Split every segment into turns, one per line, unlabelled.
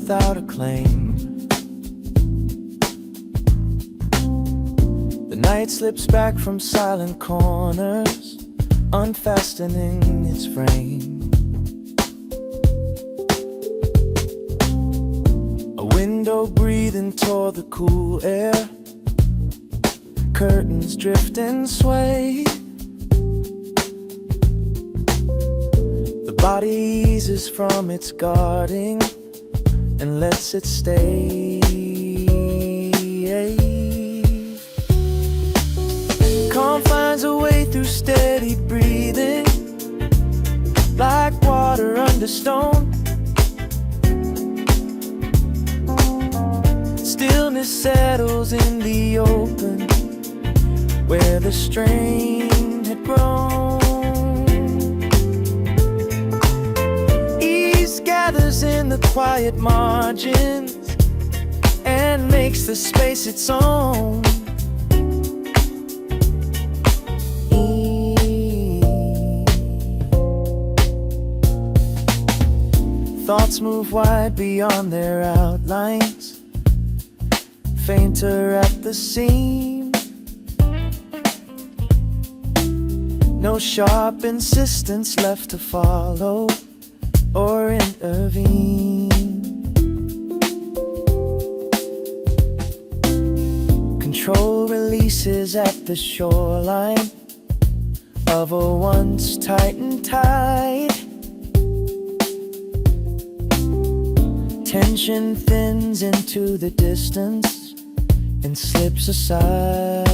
without a claim. The night slips back from silent corners, unfastening its frame. A window breathing toward the cool air, curtains drift and sway. The body eases from its guarding and lets it stay. Calm finds a way through steady breathing, like water under stone. Stillness settles in the open, where the strain had grown. Ease gathers in the quiet margins and makes the space its own. Thoughts move wide beyond their outlines, fainter at the seam. No sharp insistence left to follow or intervene. Control releases at the shoreline of a once tightened tide. Tension thins into the distance and slips aside.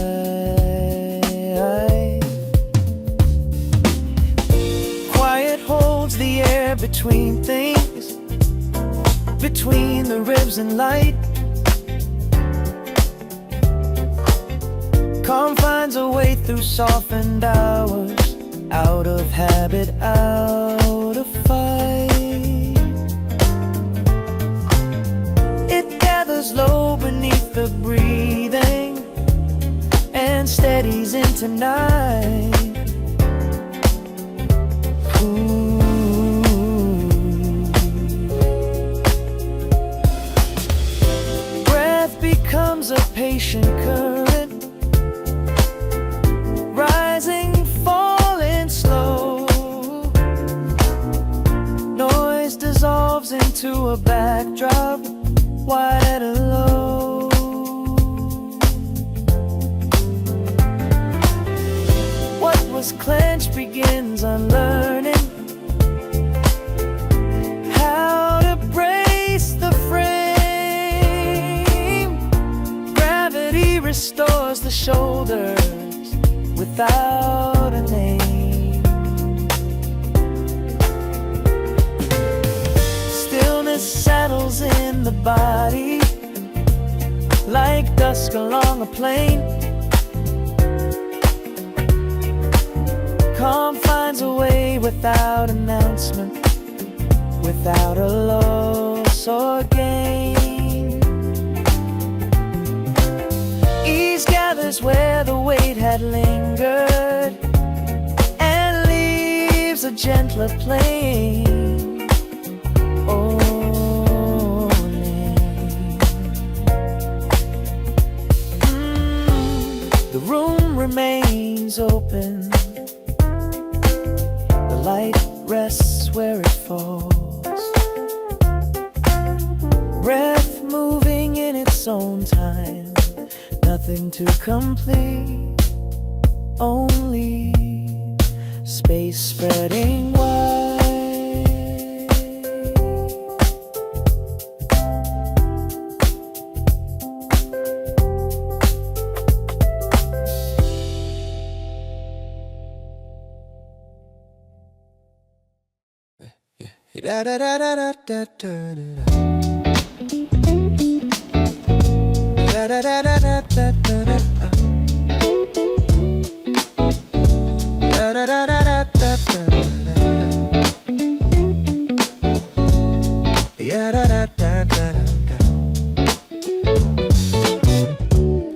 Quiet holds the air between things, between the ribs and light. Calm finds a way through softened hours, out of habit, out of fight. Low beneath the breathing and steadies into night. Breath becomes a patient current, rising, falling slow. Noise dissolves into a backdrop, wide and low. What was clenched begins unlearning how to brace the frame. Gravity restores the shoulders without a name. Stillness settles in the body, like dusk along a plain. Calm finds a way without announcement, without a loss or gain. Ease gathers where the weight had lingered and leaves a gentler plane. Oh, the room remains open, the light rests where it falls. Breath moving in its own time, nothing to complete, only space spreading wide. Da da da da da da da da da da da da da da da da da.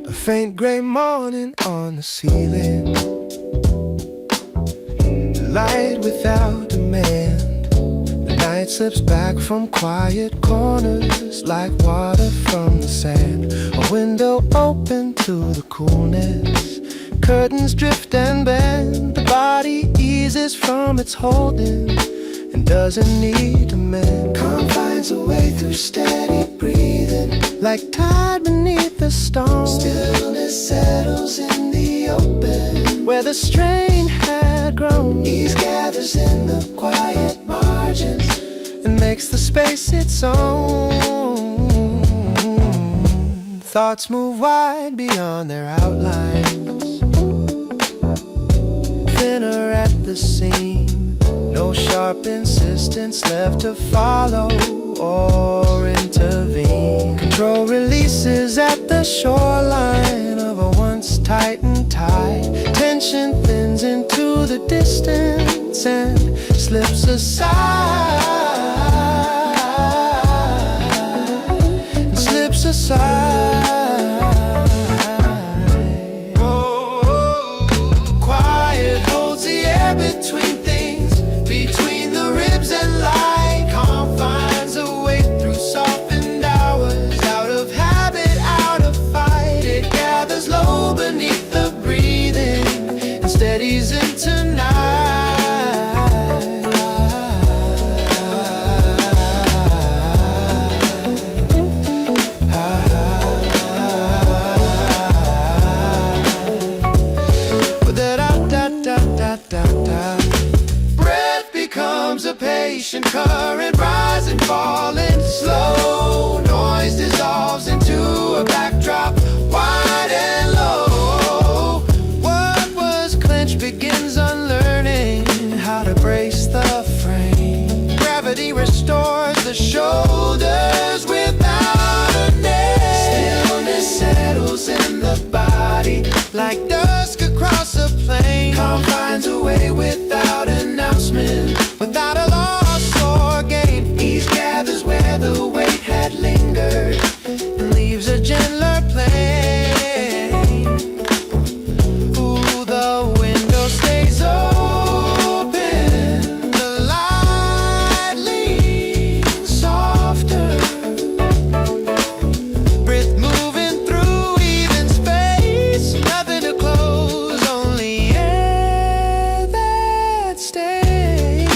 A faint gray morning on the ceiling, light without demand. The night slips back from quiet corners like water from the sand. A window open to the coolness. Curtains drift and bend. The body eases from its holding and doesn't need to mend. Calm finds a way through steady breathing, like tide beneath the storm. Stillness settles in the open, where the strain had grown. Ease gathers in the quiet margins and makes the space its own. Thoughts move wide beyond their outlines, thinner at the seam. No sharp insistence left to follow or intervene. Control releases at the shoreline of a once tightened tide. Tension thins into the distance and slips aside. Slips aside. Quiet holds the air between things, between the ribs and light. Calm finds a way through softened hours, out of habit, out of fight. It gathers low beneath the breathing and steadies into night. Breath becomes a patient current, rising, falling slow. Noise dissolves into a backdrop, wide and low. What was clenched begins unlearning how to brace the frame. Gravity restores the shoulders without a name. Stillness settles in the body like dusk across a plain. Calm finds a way without announcement, without a loss or gain. Ease gathers where the weight had lingered and leaves a gentler plane. Ooh, the window stays open, the light leans softer. Breath moving through even space, nothing to close, only air that stays.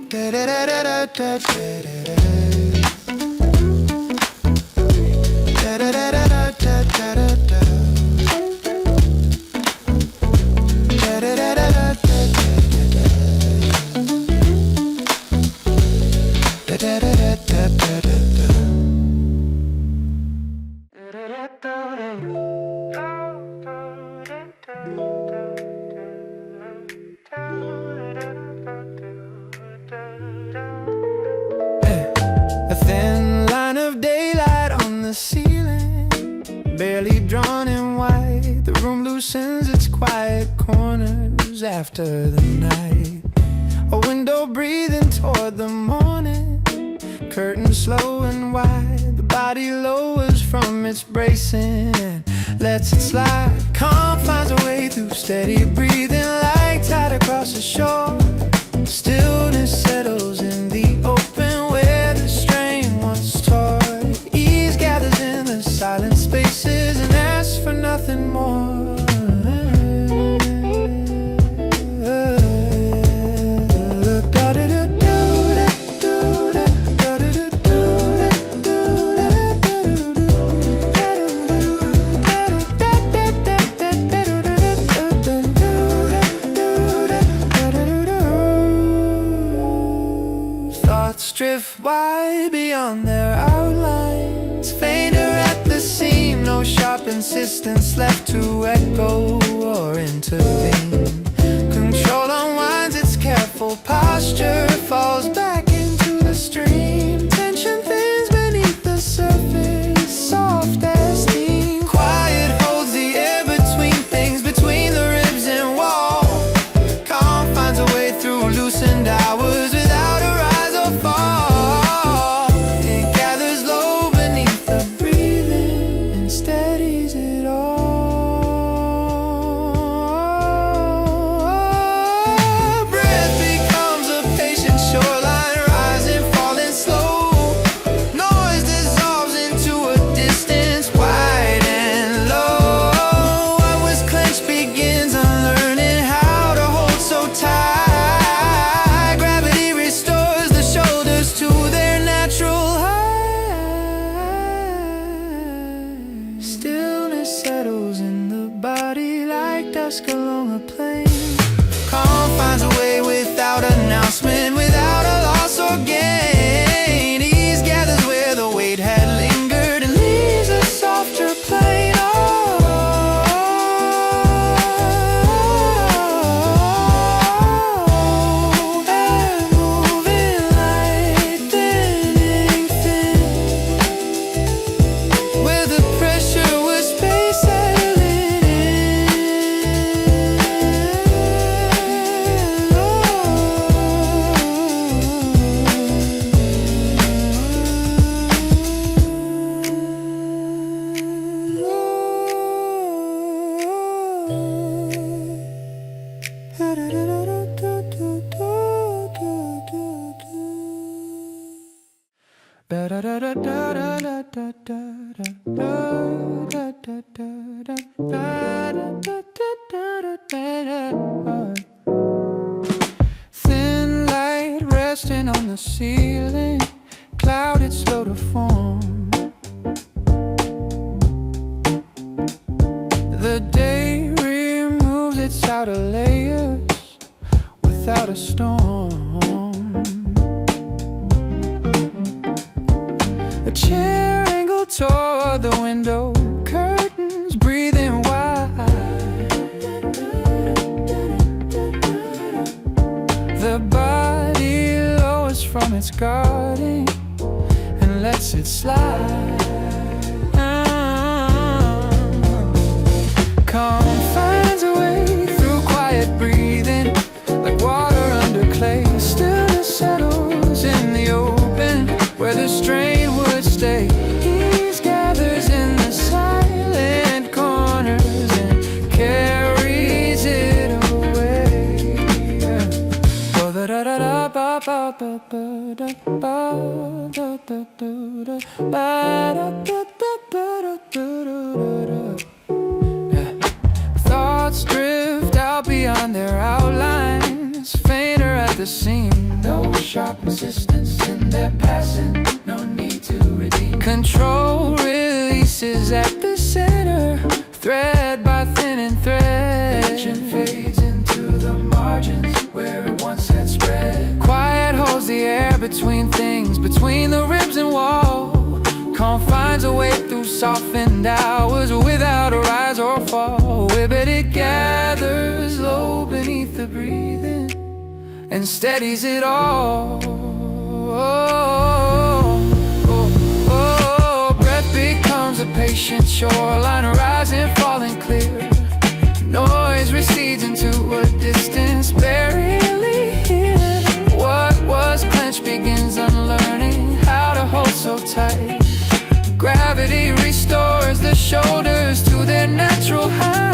Da-da-da-da-da-da-da-da. Da-da-da-da-da-da-da-da. A thin line of daylight on the ceiling, barely drawn in white. The room loosens its quiet corners after the night. A window breathing toward the morning, curtains slow and wide. The body lowers from its bracing and lets it slide. Calm finds a way through steady breathing, like tide across the shore. Stillness settles in the open where the strain once tore. Ease gathers in the silent spaces and asks for nothing more. Drift wide beyond their outlines, fainter at the seam. No sharp insistence left to echo or intervene. Control unwinds its careful posture, falls back into the stream. Tension thins beneath the surface, soft as steam. Quiet holds the air between things, between the ribs and wall. Calm finds a way through loosened hours without a rise or fall. Breath becomes a patient Thin light resting on the ceiling, clouded slow to form. The day removes its outer layers without a storm. A chair angled toward the window, curtains breathing wide. The body lowers from its guarding and lets it slide. Calm finds a way through quiet breathing, like water under clay. Stillness settles in the open, where the strain would stay. Ease gathers in the silent corners and carries it away. Oh, da da da da ba ba ba ba da ba da da da ba da da da ba da da da. Thoughts drift out beyond their outlines, fainter at the seam. No sharp resistance in their passing, no need to redeem. Control releases at the center, thread by thinning thread. Tension fades into the margins where it once had spread. Quiet holds the air between things, between the ribs and wall. Calm finds a way through softened hours without a rise or fall. But it gathers low beneath the breathing and steadies it all. Breath becomes a patient shoreline, rising, falling clear. Noise recedes into a distance, barely here. What was clenched begins unlearning how to hold so tight. Gravity restores the shoulders to their natural height.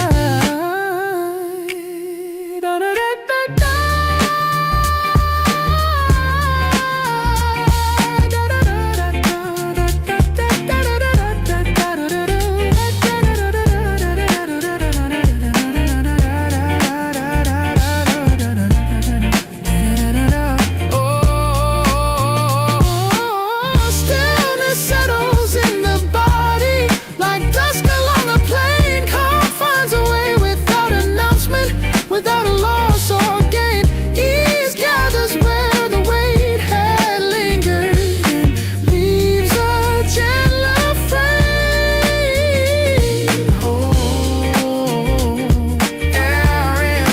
Without a loss or gain, ease gathers where the weight had lingered and leaves a gentler frame. Air in,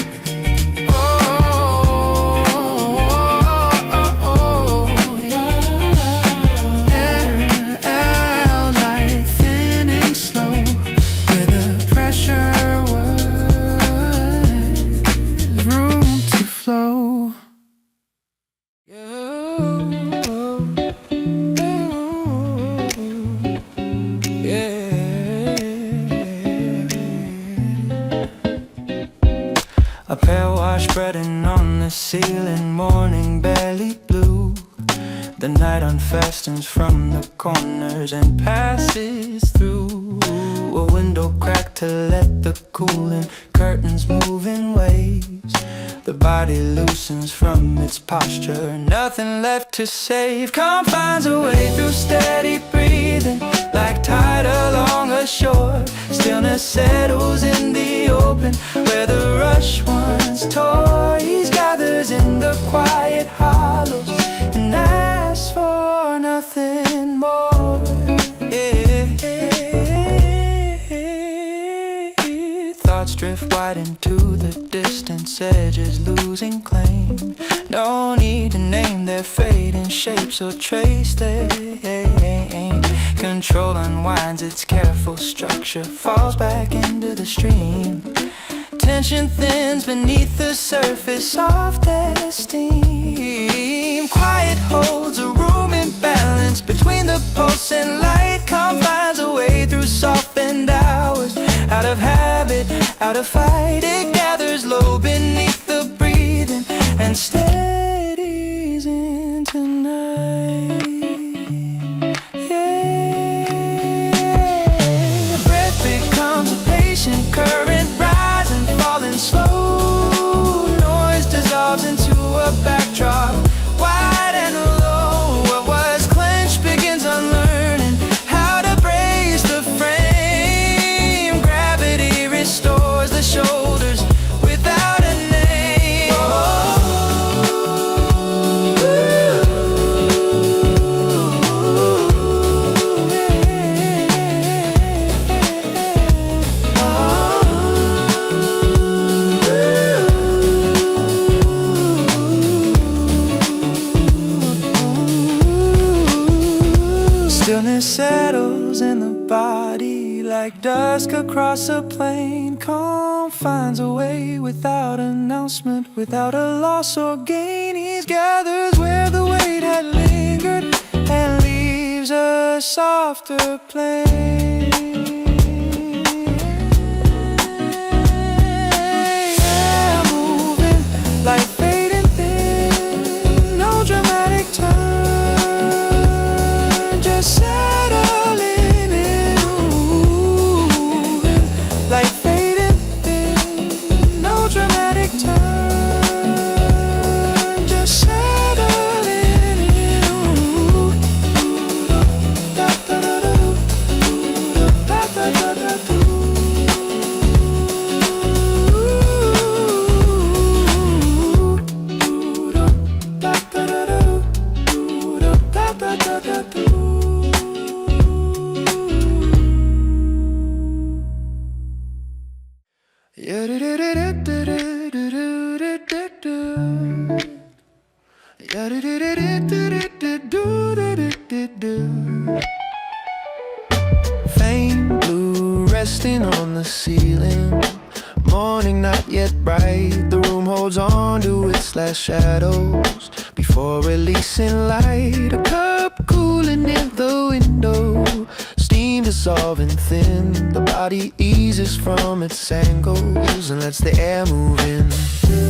air light thinning slow, with the pressure flow. A pale wash spreading on the ceiling, morning barely blue. The night unfastens from the corners and passes through a window crack to let the cooling curtains move in waves. The body loosens from its posture, nothing left to save. Calm finds a way through steady breathing, like tide along a shore. Stillness settles in the open, where the rush once tore. Ease gathers in the quiet hollows and asks for nothing more. Thoughts drift wide into the distance, edges losing claim. No need to name their fading shapes or trace their aim. Control unwinds its careful structure, falls back into the stream. Tension thins beneath the surface of their steam. Quiet holds a room in balance between the pulse and light. Calm finds a way through softened hours, out of habit, out of fight. It gathers low beneath the breathing and steadies into night. Yeah. Stillness settles in the body like dusk across a plain. Calm finds a way without announcement, without a loss or gain. He gathers where the weight had lingered and leaves a softer plane. Yeah, moving like fading thin, no dramatic turn, just settling in. Moving like fading thin, no dramatic turn, just settling in. Faint blue resting on the ceiling, morning not yet bright. The room holds on to its last shadows before releasing light. A cup cooling near the window, steam dissolving thin. The body eases from its angles and lets the air move in.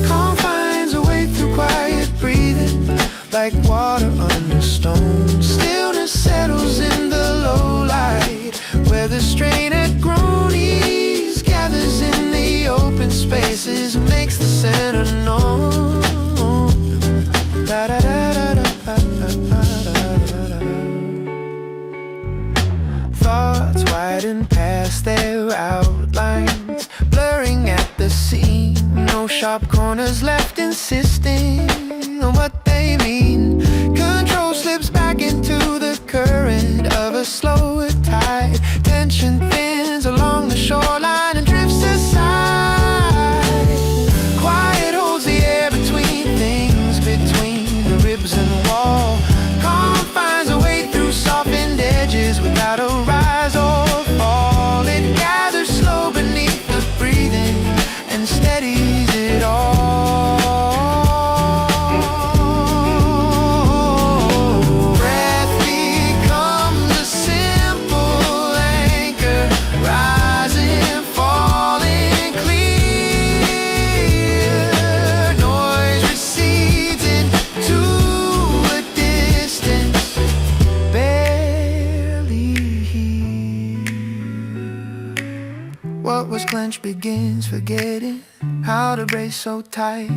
Calm finds a way through quiet breathing, like water under stone. Stillness settles in the low light, where the strain had grown. Ease gathers in the open spaces and makes the center known. Da da da da da da da da. Thoughts widen past their outlines, blurring at the seam. No sharp corners left insisting on what they mean. Control slips back into the current of a slower tide. Tension thins along the shoreline and drifts aside. Quiet holds the air between things, between the ribs and the wall. Calm finds a way through softened edges without a rise or fall. It gathers slow beneath the breathing and steadies it all. Breath becomes a simple anchor, rising, falling clear. Noise recedes into a distance barely heard. What was clenched begins forgetting how to brace so tight.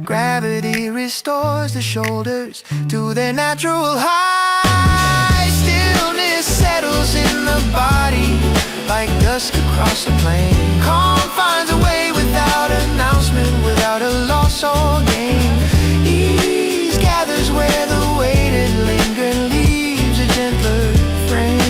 Gravity restores the shoulders to their natural height. Stillness settles in the body like dusk across a plain. Calm finds a way without announcement, without a loss or gain. Ease gathers where the weight had lingered, leaves a gentler frame.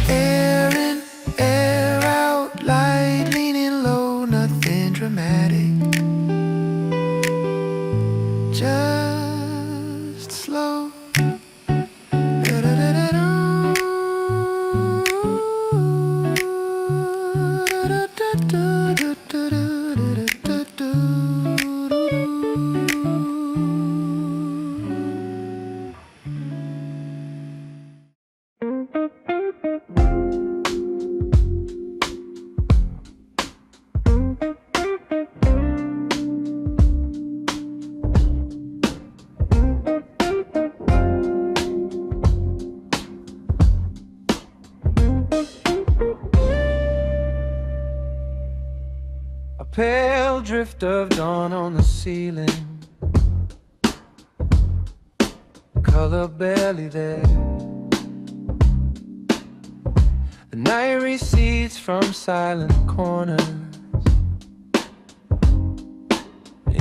Air in, air out, light leaning low, nothing dramatic, just slow. A pale drift of dawn on the ceiling, color barely there. The night recedes from silent corners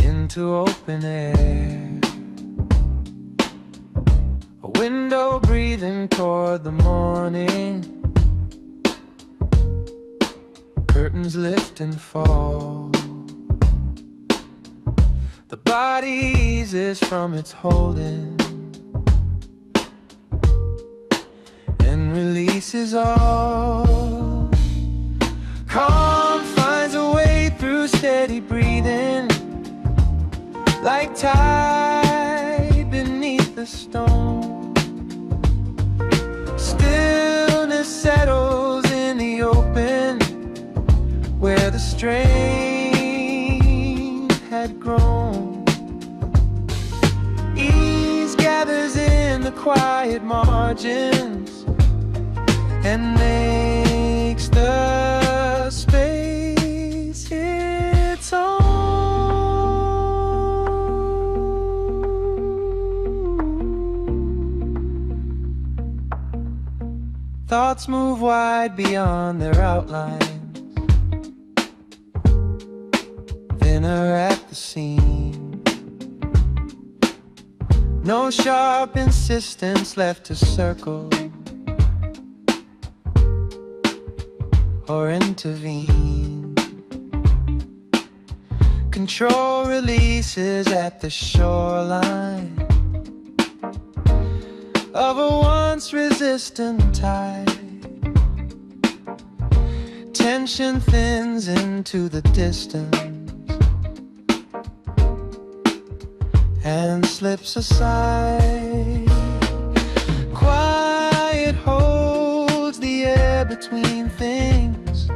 into open air. A window breathing toward the morning, curtains lift and fall. The body eases from its holding and releases all. Calm finds a way through steady breathing, like tide beneath the stone. Stillness settles in the open, where the strain had grown. Ease gathers in the quiet margins and makes the space its own. Thoughts move wide beyond their outlines, thinner at the seam. No sharp insistence left to circle or intervene. Control releases at the shoreline of a once resistant tide. Tension thins into the distance and slips aside. Quiet holds the air between things,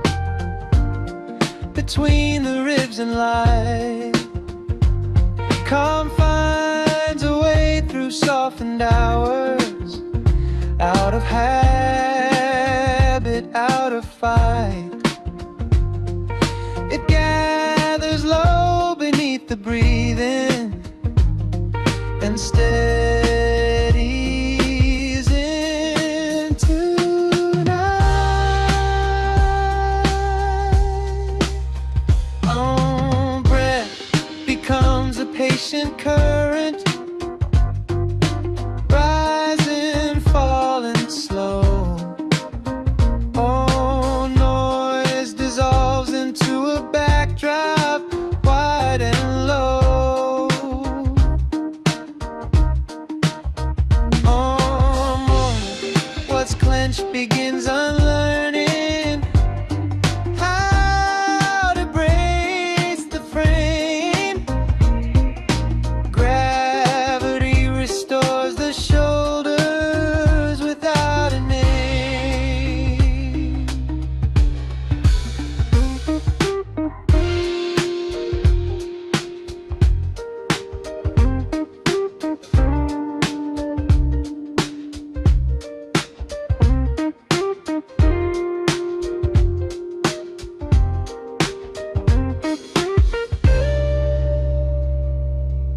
between the ribs and light. Calm finds a way through softened hours, out of habit, out of fight. It gathers low beneath the breathing and steadies into night. Breath becomes a patient current, rising, falling slow. Noise dissolves into a backdrop, wide and low. What's clenched begins unlearning how to brace the frame. Gravity restores the shoulders without a name.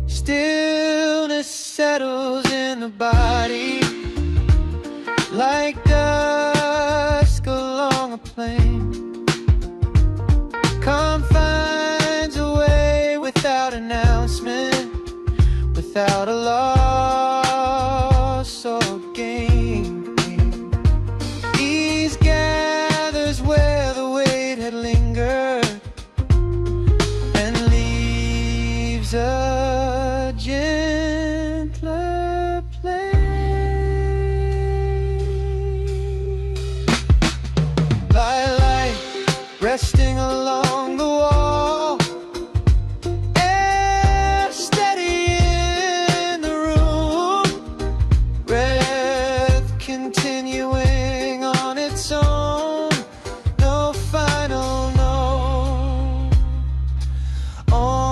Stillness settles in the body, like dusk along a plain. Calm finds a way without announcement, without a loss or gain. Ease gathers where the weight had lingered and leaves a gentler plane. By light resting along the wall, air steady in the room, breath continuing on its own. No final no, only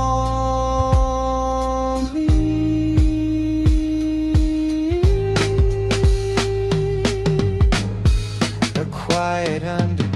a quiet underneath.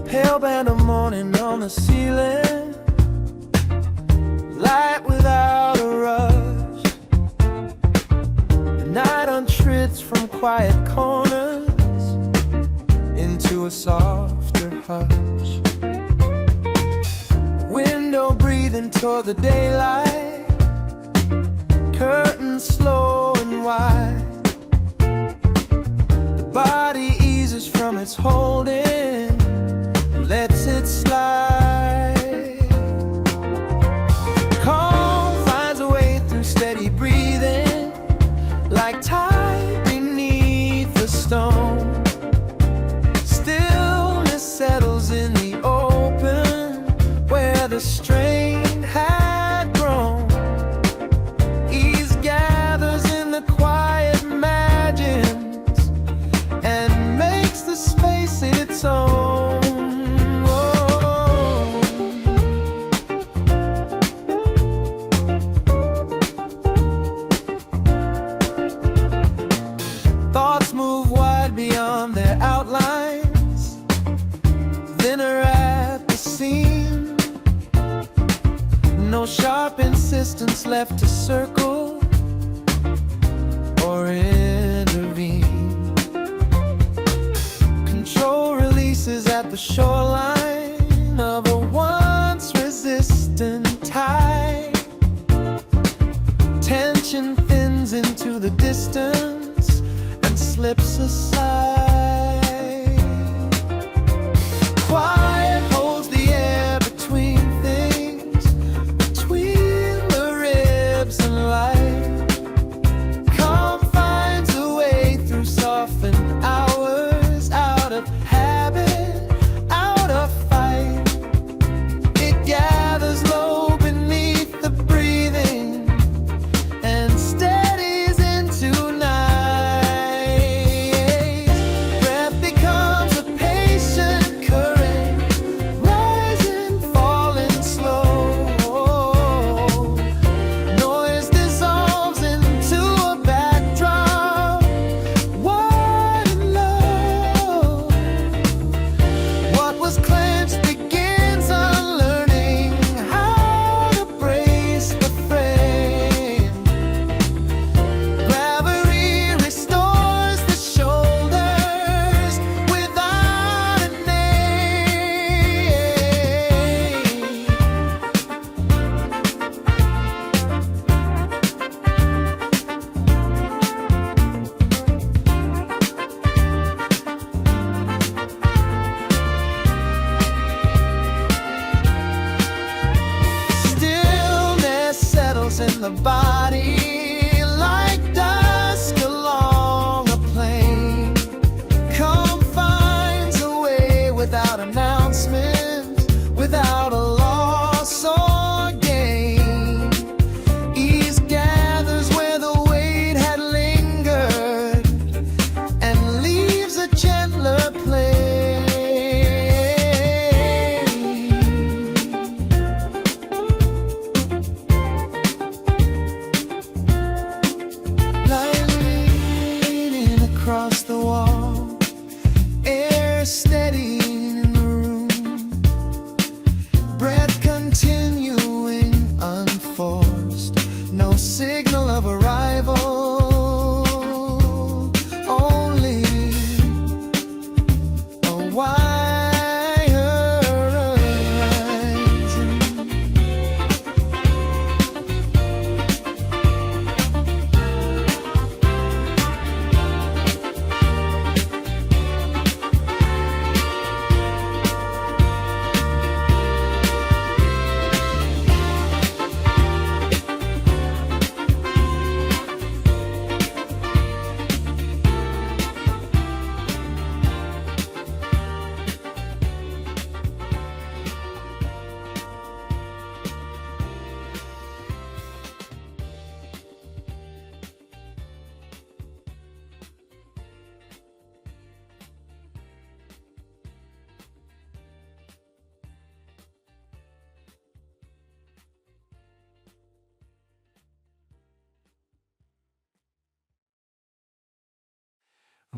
Pale band of morning on the ceiling, light without a rush. The night untreats from quiet corners into a softer hush. Window breathing toward the daylight, curtains slow and wide. The body eases from its holding, lets it slide. Calm finds a way through steady breathing, like tide beneath the stone. Stillness settles in the open, where the strain had grown. Ease gathers in the quiet margins and makes the space its own. Thoughts move wide beyond their outlines, thinner at the seam. No sharp insistence left to circle or intervene. Control releases at the shoreline of a once resistant tide. Tension thins into the distance and slips aside. Quiet holds the air between things, between the ribs and light. Calm finds a way through softened hours, out of habit, out of fight. It gathers low beneath the breathing and steadies into night. Breath becomes a patient current, rising, falling slow. Noise dissolves into a backdrop, wide and low. What was clenched begins unlearning how to brace the frame. Gravity restores the shoulders without a name. Stillness settles in the body like dusk along a plain. Calm finds a way without announcement, without a loss or gain. Ease gathers where the weight had lingered and leaves a gentler plane. Light leaning across the wall, air steady in the room. Breath continuing unforced, no signal of arrival, only a wire horizon.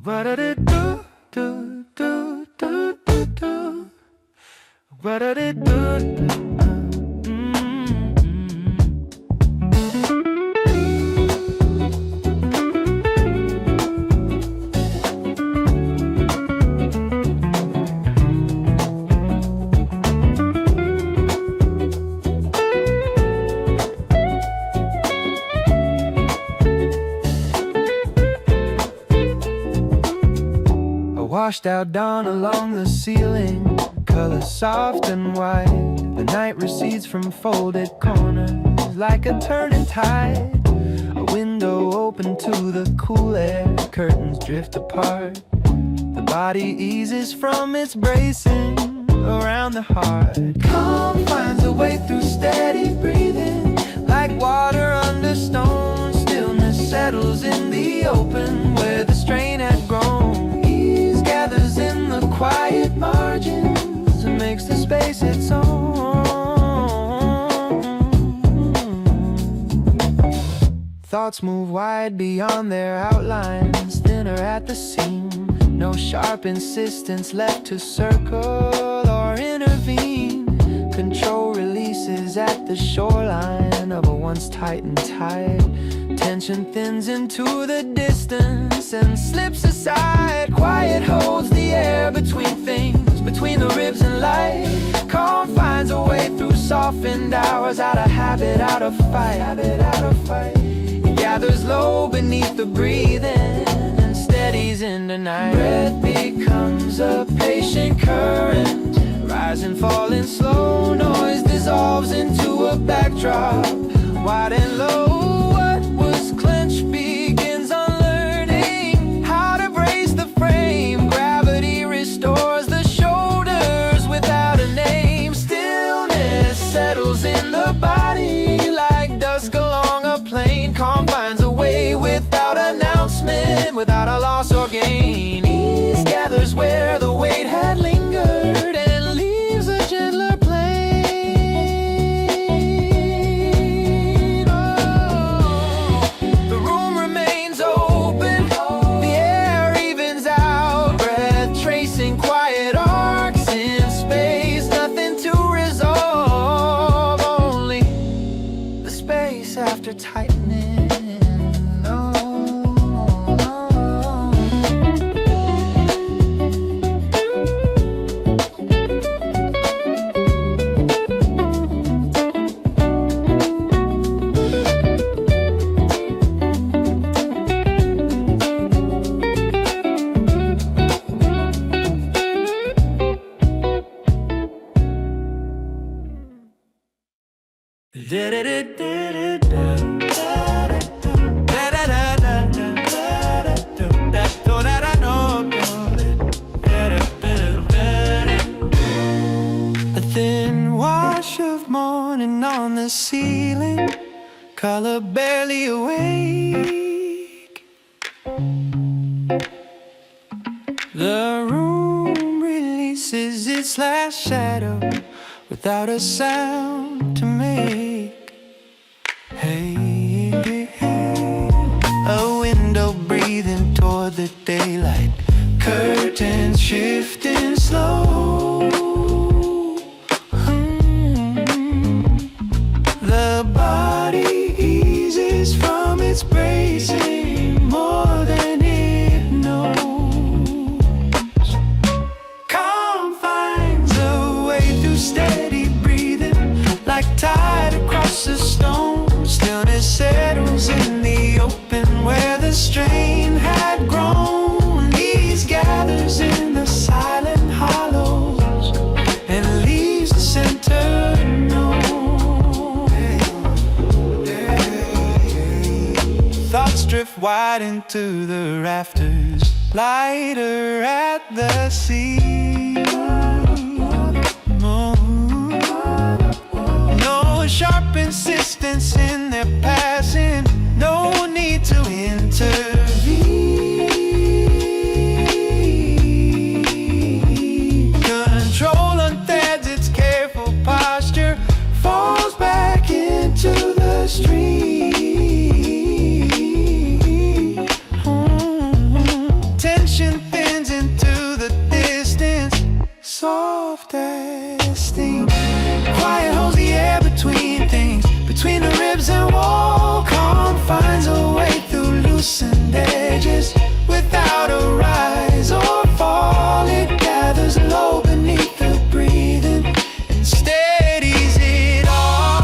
Ba-da-da-do-do-do-do-do. Ba-da-da-do-do. washed out dawn along the ceiling, color soft and white. The night recedes from folded corners like a turning tide. A window open to the cool air, curtains drift apart. The body eases from its bracing around the heart. Calm finds a way through steady breathing, like water under stone. Stillness settles in the open where the strain had grown. Ease gathers in the quiet margins and makes the space its own. Thoughts move wide beyond their outlines, thinner at the seam. No sharp insistence left to circle or intervene. Control releases at the shoreline of a once tightened tide. Tension thins into the distance and slips aside. Quiet holds the air between things, between the ribs and light. Calm finds a way through softened hours, out of habit, out of fight. It gathers low beneath the breathing and steadies in the night. Breath becomes a patient current, rise and fall in slow. Noise dissolves into a backdrop, wide and low. What was clenched begins unlearning how to brace the frame. Gravity restores the shoulders without a name. Stillness settles in the body like dusk along a plain. Calm finds a way without announcement, without a loss or gain. Ease gathers where the weight had lingered and leaves a gentler plane. Oh, the room remains open, the air evens out. Breath tracing quiet arcs in space, nothing to resolve, only the space after tightening. A thin wash of morning on the ceiling, color barely awake. The room releases its last shadow without a sound to make. Hey, a window breathing toward the daylight, curtains shifting slow. The body eases from its bracing more than it knows. Calm finds a way through steady breathing, like tide across a stone. Stillness settles in the open where the strain had grown. Ease gathers in the silent hollows and leaves the center known. Thoughts drift wide into the rafters, lighter at the sea. No sharp insistence in their passing, no need to intervene. Control unthreads its careful posture, falls back into the stream. Tension thins into the distance, soft as steam. Quiet holds the air between things, between the ribs and wall. Calm finds a way through loosened edges without a rise or fall. It gathers low beneath the breathing and steadies it all.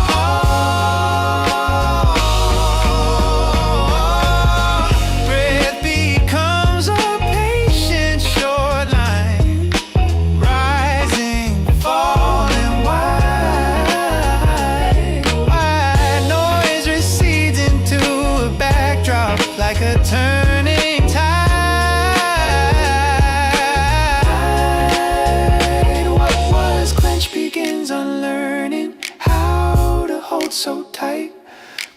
Breath becomes a patient short line. so tight.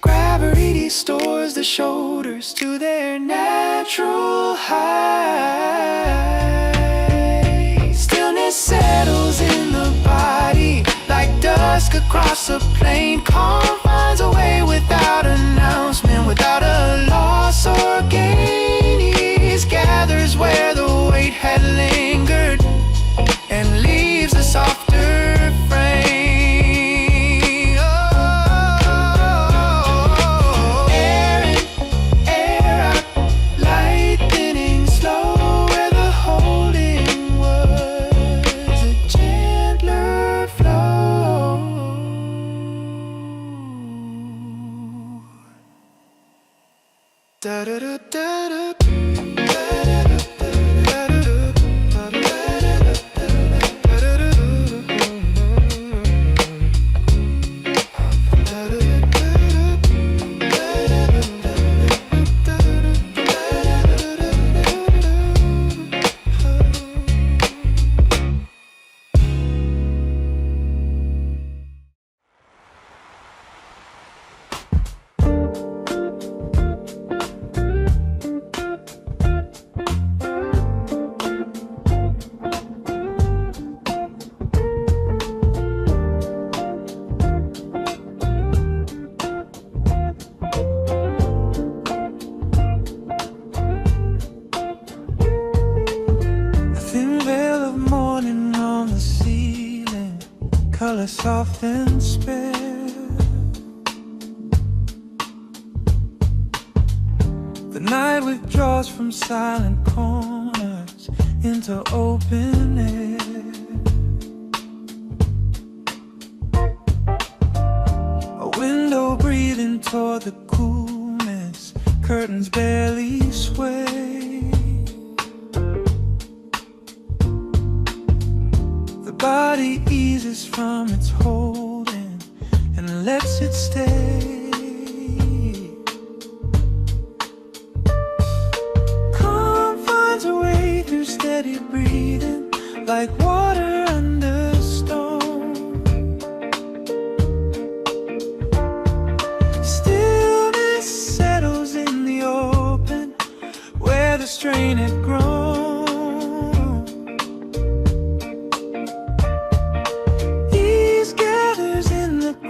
Gravity restores the shoulders to their natural height. Stillness settles in the body like dusk across a plain. Calm finds a way without announcement, without a loss or gain. Ease gathers where the weight had lingered and leaves a softer frame. Oh, air in, air out, light thinning slow where the holding was a gentler flow. Da da da da da. Color soft and spare, the night withdraws from silent corners into open air. A window breathing toward the coolness, curtains barely sway. Body eases from its holding and lets it stay. Calm finds a way through steady breathing, like water under stone. Stillness settles in the open, where the strain had grown.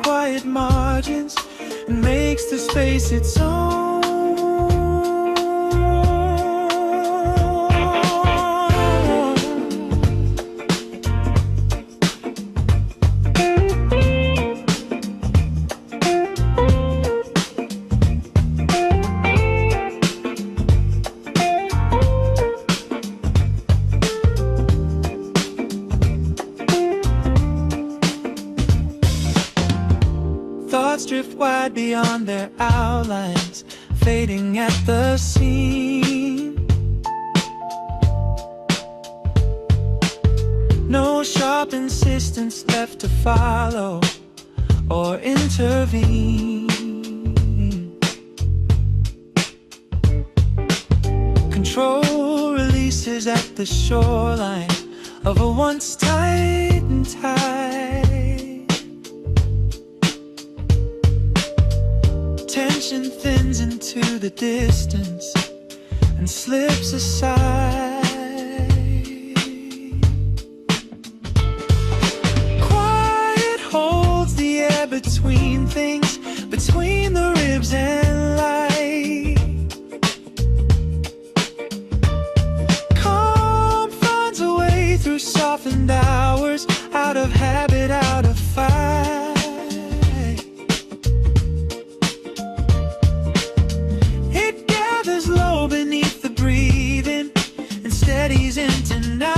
Quiet margins and makes the space its own. Thoughts drift wide beyond their outlines, fading at the seam. No sharp insistence left to follow or intervene. Control releases at the shoreline of a once tightened tide. Tension thins into the distance and slips aside. Quiet holds the air between things, between the ribs and light. Calm finds a way through softened hours, out of habit, out of fight. Low beneath the breathing and steadies into night.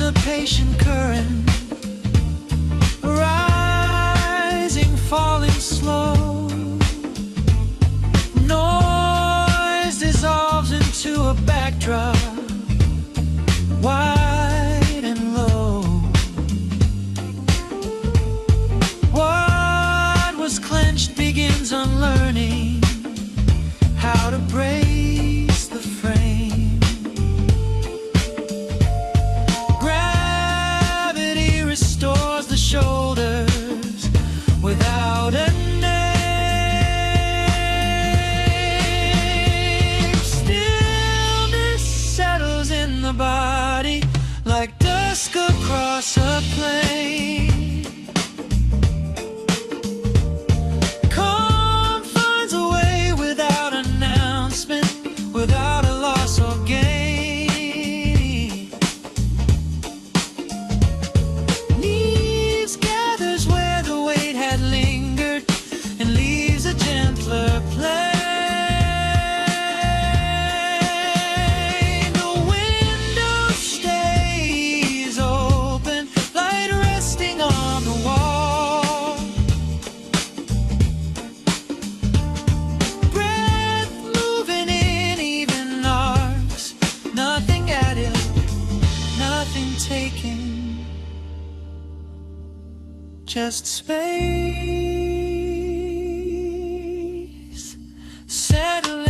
a patient current, rising, falling slow. Noise dissolves into a backdrop, wide and low. What was clenched begins unlearning how to brace the frame. Gravity restores the shoulders without a name. Stillness settles in the body like dusk across a plain. Without a loss or gain, leaves gathers where the weight had lingered and leaves a gentler plane. The window stays open, light resting on the wall. Breath moving in even arcs, nothing added, nothing taken, just space settling.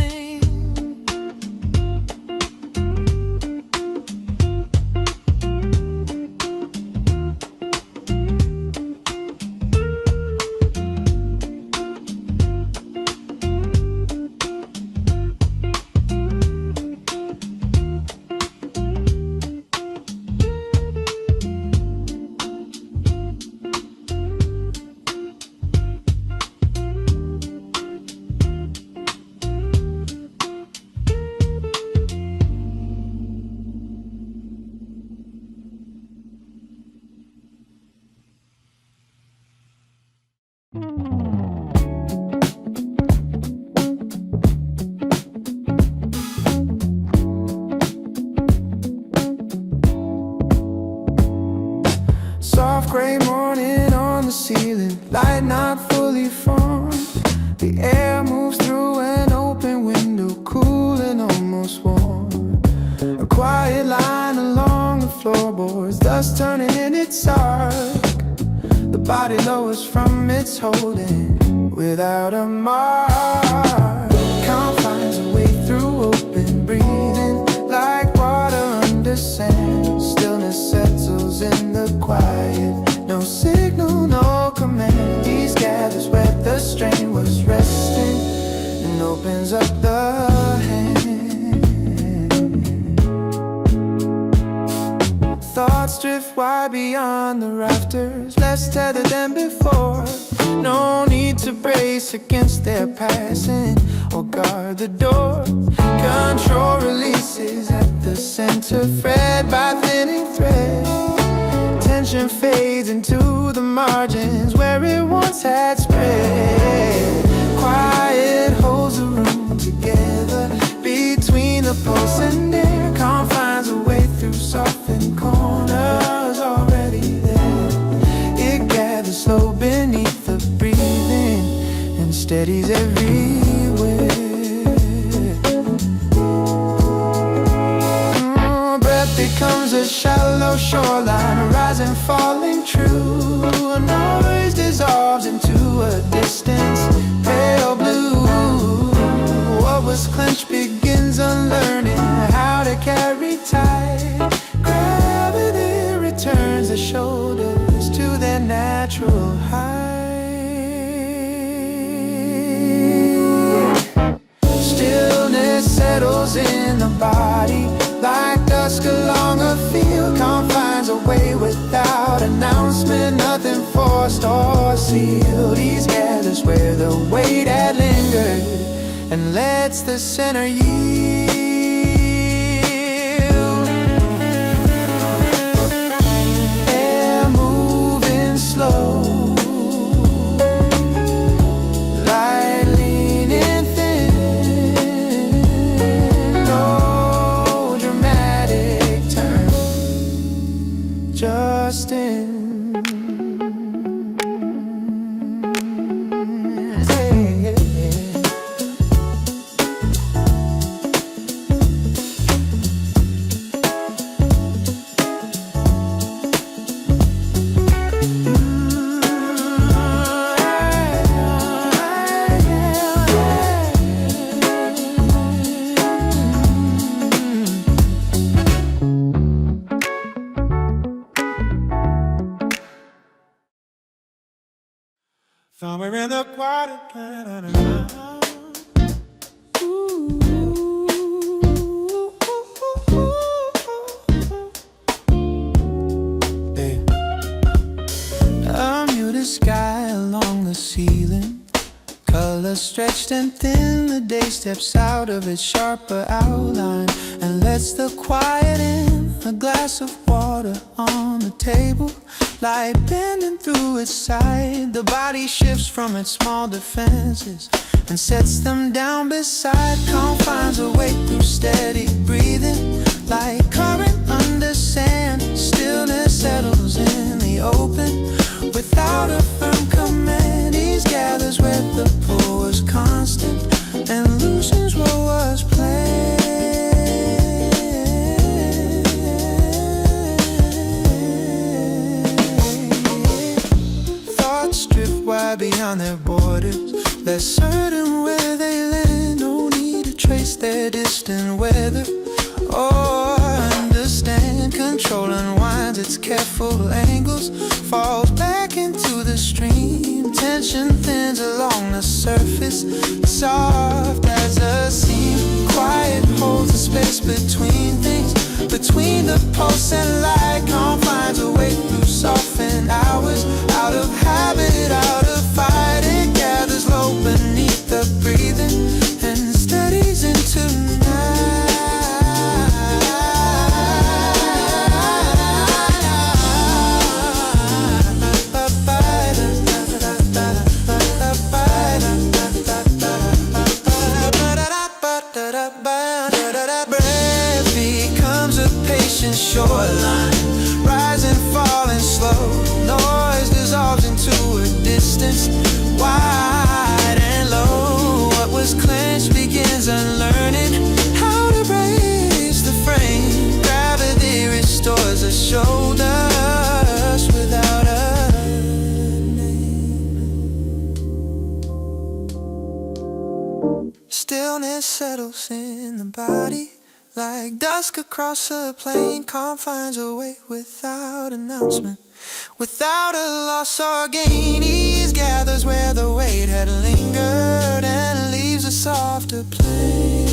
Soft gray morning on the ceiling, light not fully formed. The air moves through an open window, cool and almost warm. A quiet line along the floorboards, dust turning in its arc. The body lowers from its holding without a mark. Calm finds a way through open breathing, like water under sand. Stillness settles in the quiet, no signal, no command. Ease gathers where the strain was resting and opens up the hand. Thoughts drift wide beyond the rafters, less tethered than before. No need to brace against their passing or guard the door. Control releases at the center, thread by thinning thread. Tension fades into the margins where it once had spread. Quiet holds the room together between the pulse and air. Calm finds a way through softened corners already there. It gathers slow beneath the breathing and steadies everywhere. Breath becomes a shallow shoreline, a rising, falling true. A noise dissolves into a distance, pale blue. What was clenched begins unlearning how to carry tight. Gravity returns the shoulders to their natural height. Stillness settles in the body like dusk along a field. Calm finds a way without announcement, nothing forced or sealed. Ease gathers where the weight had lingered and lets the center yield. Air moving slow, light leaning thin. No dramatic turn,
Somewhere in the quiet planet.
A muted sky along the ceiling, color stretched and thin. The day steps out of its sharper outline and lets the quiet in. A glass of water on the table, light bending through its side. The body shifts from its small defenses and sets them down beside. Calm finds a way through steady breathing, like current under sand. Stillness settles in the open without a firm command. Ease gathers where the pull was constant and loosens what was planned. Thoughts drift wide beyond their borders, less certain where they land. No need to trace their distant weather or understand. Control unwinds its careful angles, falls back into the stream. Tension thins along the surface, soft as a seam. Quiet holds the space between things, between the pulse and light. Calm finds a way through softened hours, out of habit, out of fight. It gathers low beneath the breathing and steadies into night. Breath becomes a patient shoreline, rising, falling slow. Noise dissolves into a distance, wide and low. What was clenched begins unlearning how to brace the frame. Gravity restores the shoulders without a name. Stillness settles in the body, like dusk across a plain. Calm finds a way without announcement, without a loss or gain. Ease gathers where the weight had lingered and leaves a softer plane.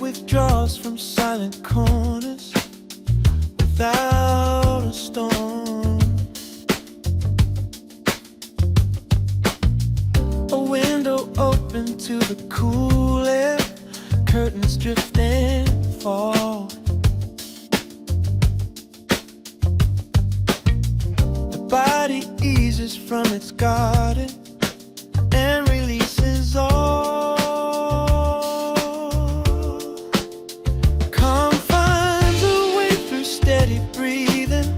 Withdraws from silent corners without a storm. A window open to the cool air, curtains drift and fall. The body eases from its garden and releases all. Steady breathing,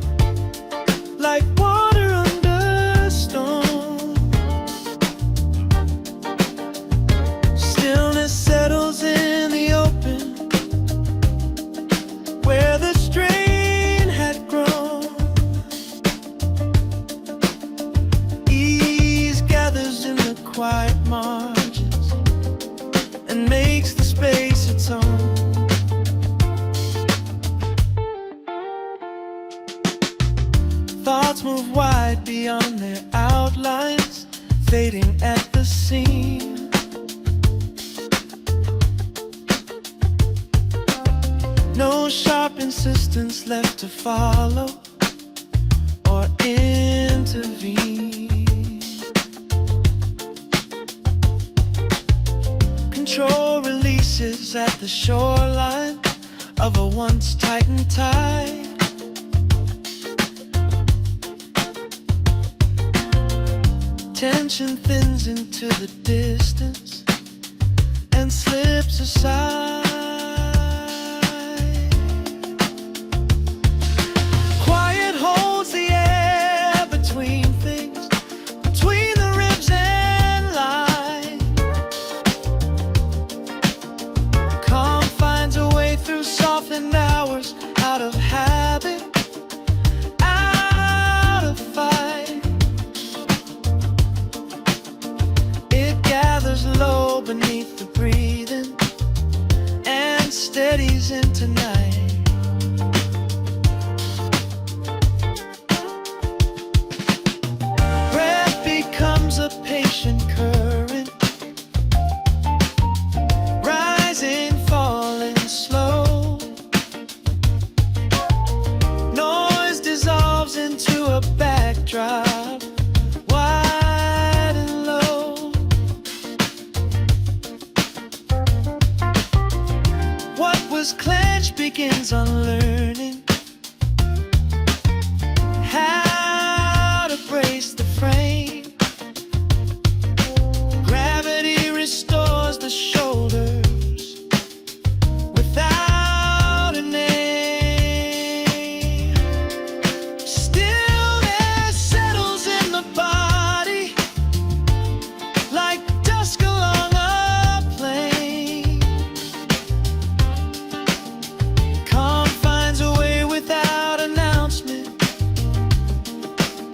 like water under stone. Stillness settles in the open, where the strain had grown. Ease gathers in the quiet margins and makes the space its own. Thoughts move wide beyond their outlines, fading at the seam. No sharp insistence left to follow or intervene. Control releases at the shoreline of a once tightened tide. Tension thins into the distance and slips aside. Quiet holds the air between things, between the ribs and line. Calm finds a way through softened hours, out of habit, out of fight. Low beneath the breathing and steadies into night. Breath becomes a patient current, rising, falling slow. Noise dissolves into a backdrop, wide and low. What was clenched begins unlearning how to brace the frame. Gravity restores the shoulders without a name. Stillness settles in the body like dusk along a plain. Calm finds a way without announcement,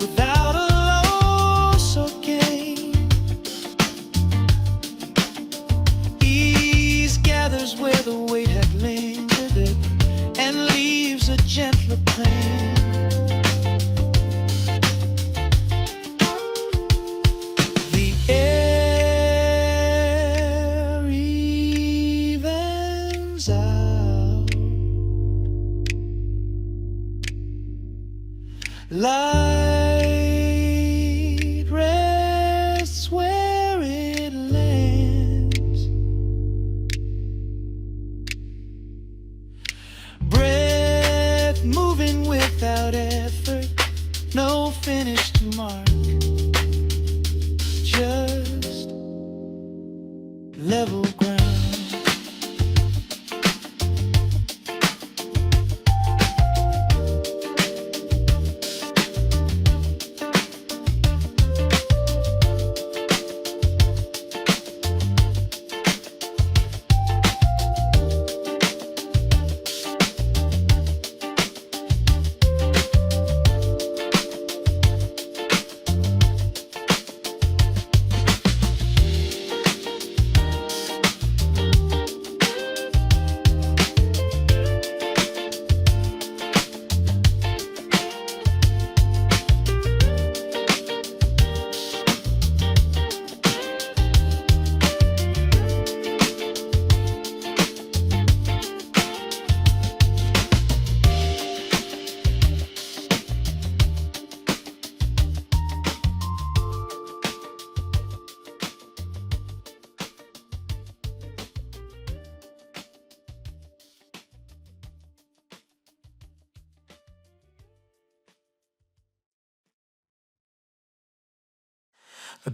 without a loss or gain. Ease gathers where the weight had lingered and leaves a gentler plane. The air evens out. Light rests where it lands. Breath moving without effort, no finish to mark, just level ground. A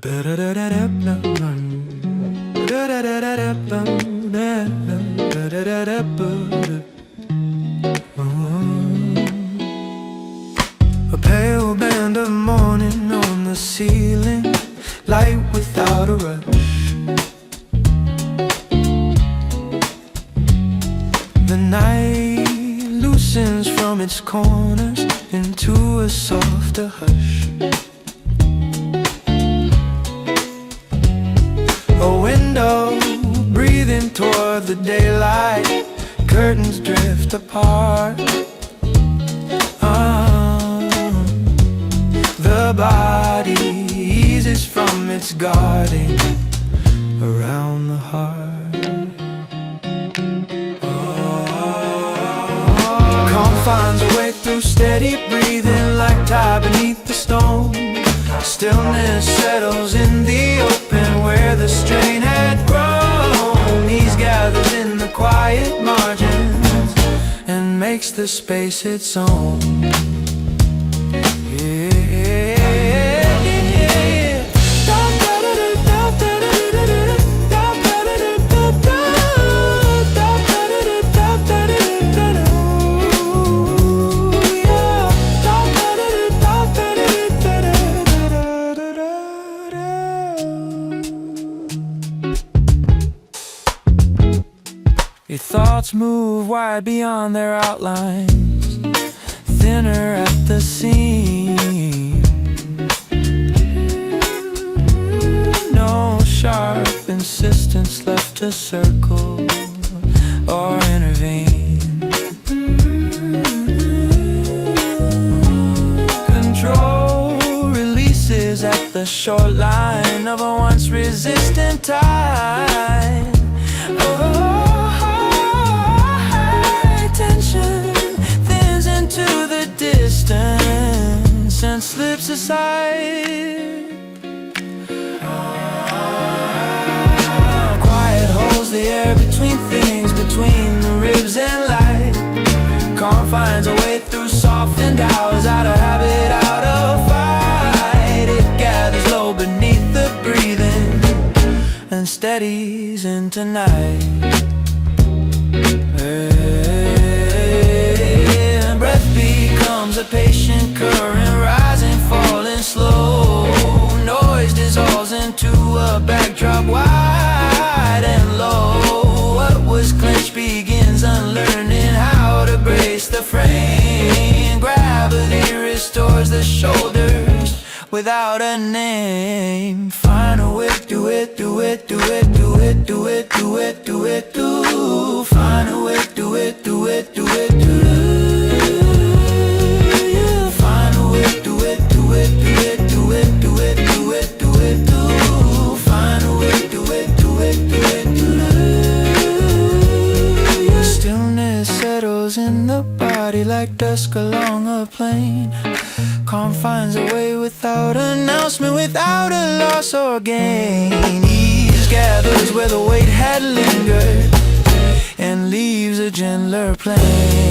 pale band of morning on the ceiling, light without a rush. The night loosens from its corners into a softer hush. A window breathing toward the daylight, curtains drift apart. The the body eases from its guarding around the heart. Calm finds a way through steady breathing like tide beneath the stone. Stillness settles in the open where the strain had grown. Ease gathers in the quiet margins and makes the space its own. Your thoughts move wide beyond their outlines, thinner at the seam. No sharp insistence left to circle or intervene. Control releases at the shoreline of a once resistant tide. And slips aside. Quiet holds the air between things, between the ribs and light. Calm finds a way through softened hours, out of habit, out of fight. It gathers low beneath the breathing and steadies into night. Breath becomes a patient current, rising, falling slow. Noise dissolves into a backdrop wide and low. What was clenched begins unlearning how to brace the frame. Gravity restores the shoulders without a name. Find a way, do it, do it, do it, do it, do it, do it, do it, do. Find a way, do it, do it, do it, do it. In the body like dusk along a plain. Calm finds a way without announcement, without a loss or gain. Ease gathers where the weight had lingered and leaves a gentler plane.